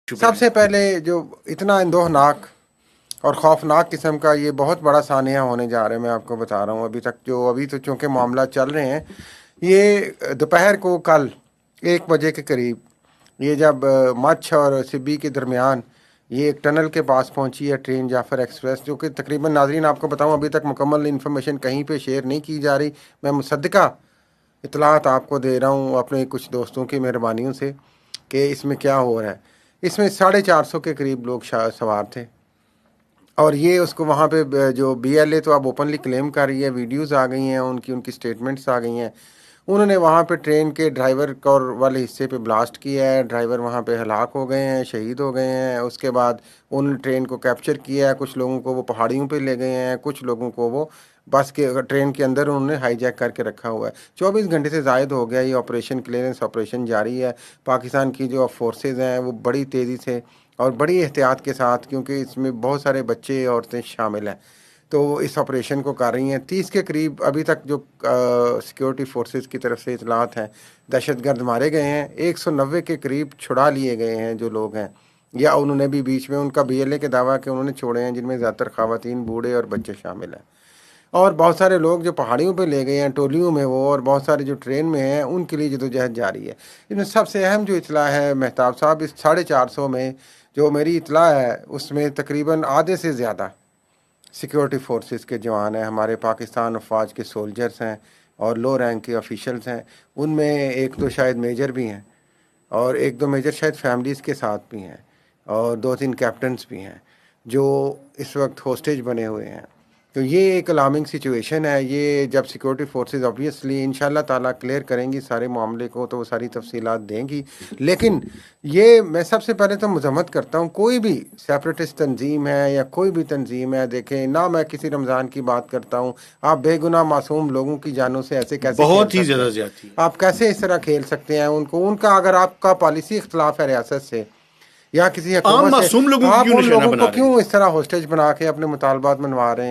سب سے پہلے جو اتنا اندوہناک اور خوفناک قسم کا یہ بہت بڑا سانحہ ہونے جا رہا ہے، میں آپ کو بتا رہا ہوں ابھی تو چونکہ معاملات چل رہے ہیں، یہ دوپہر کو کل 1 بجے کے قریب یہ جب مچھ اور سبی کے درمیان یہ ایک ٹنل کے پاس پہنچی ہے ٹرین جعفر ایکسپریس، جو کہ تقریباً ناظرین آپ کو بتاؤں ابھی تک مکمل انفارمیشن کہیں پہ شیئر نہیں کی جا رہی، میں مصدقہ اطلاعات آپ کو دے رہا ہوں اپنے کچھ دوستوں کی مہربانیوں سے کہ اس میں کیا ہو رہا ہے۔ اس میں 450 کے قریب لوگ سوار تھے، اور یہ اس کو وہاں پہ جو بی ایل اے تو اب اوپنلی کلیم کر رہی ہے، ویڈیوز آ گئی ہیں ان کی سٹیٹمنٹس آ گئی ہیں، انہوں نے وہاں پہ ٹرین کے ڈرائیور اور والے حصے پہ بلاسٹ کیا ہے، ڈرائیور وہاں پہ ہلاک ہو گئے ہیں، شہید ہو گئے ہیں۔ اس کے بعد انہوں نے ٹرین کو کیپچر کیا ہے، کچھ لوگوں کو وہ پہاڑیوں پہ لے گئے ہیں، کچھ لوگوں کو وہ بس کے ٹرین کے اندر انہوں نے ہائی جیک کر کے رکھا ہوا ہے۔ 24 گھنٹے سے زائد ہو گیا، یہ آپریشن کلیئرنس آپریشن جاری ہے۔ پاکستان کی جو فورسز ہیں وہ بڑی تیزی سے اور بڑی احتیاط کے ساتھ، کیونکہ اس میں بہت سارے بچے عورتیں شامل ہیں، تو اس آپریشن کو کر رہی ہیں۔ 30 کے قریب ابھی تک جو سیکیورٹی فورسز کی طرف سے اطلاعات ہیں، دہشت گرد مارے گئے ہیں، 190 کے قریب چھڑا لیے گئے ہیں جو لوگ ہیں، یا انہوں نے بھی بیچ میں ان کا بی ایل اے کے دعویٰ کہ انہوں نے چھوڑے ہیں، جن میں زیادہ تر خواتین، بوڑھے اور بچے شامل ہیں، اور بہت سارے لوگ جو پہاڑیوں پہ لے گئے ہیں ٹولیوں میں وہ، اور بہت سارے جو ٹرین میں ہیں ان کے لیے جدوجہد جاری ہے۔ اس میں سب سے اہم جو اطلاع ہے مہتاب صاحب، اس 450 میں جو میری اطلاع ہے اس میں تقریباً آدھے سے زیادہ سیکیورٹی فورسز کے جوان ہیں، ہمارے پاکستان افواج کے سولجرز ہیں اور لو رینک کے آفیشلز ہیں، ان میں 1-2 شاید میجر بھی ہیں، اور 1-2 میجر شاید فیملیز کے ساتھ بھی ہیں، اور 2-3 کیپٹنز بھی ہیں جو اس وقت ہوسٹیج بنے ہوئے ہیں۔ تو یہ ایک الارمنگ سچویشن ہے۔ یہ جب سیکورٹی فورسز آبویسلی انشاءاللہ تعالیٰ کلیئر کریں گی سارے معاملے کو تو وہ ساری تفصیلات دیں گی، لیکن یہ میں سب سے پہلے تو مذمت کرتا ہوں، کوئی بھی سیپریٹسٹ تنظیم ہے یا کوئی بھی تنظیم ہے، دیکھیں نہ میں کسی رمضان کی بات کرتا ہوں، آپ بے گناہ معصوم لوگوں کی جانوں سے ایسے کیسے کھیل بہت ہی سکتے زیادہ ہیں؟ زیادتی ہے۔ آپ کیسے اس طرح کھیل سکتے ہیں ان کا اگر آپ کا پالیسی اختلاف ہے ریاست سے یا کسی عام حکومت سے، معصوم لوگوں کو آپ کیوں ان نشانہ لوگوں کو بنا رہے کیوں ہیں؟ اس طرح ہوسٹیج بنا کے اپنے مطالبات منوا رہے ہیں؟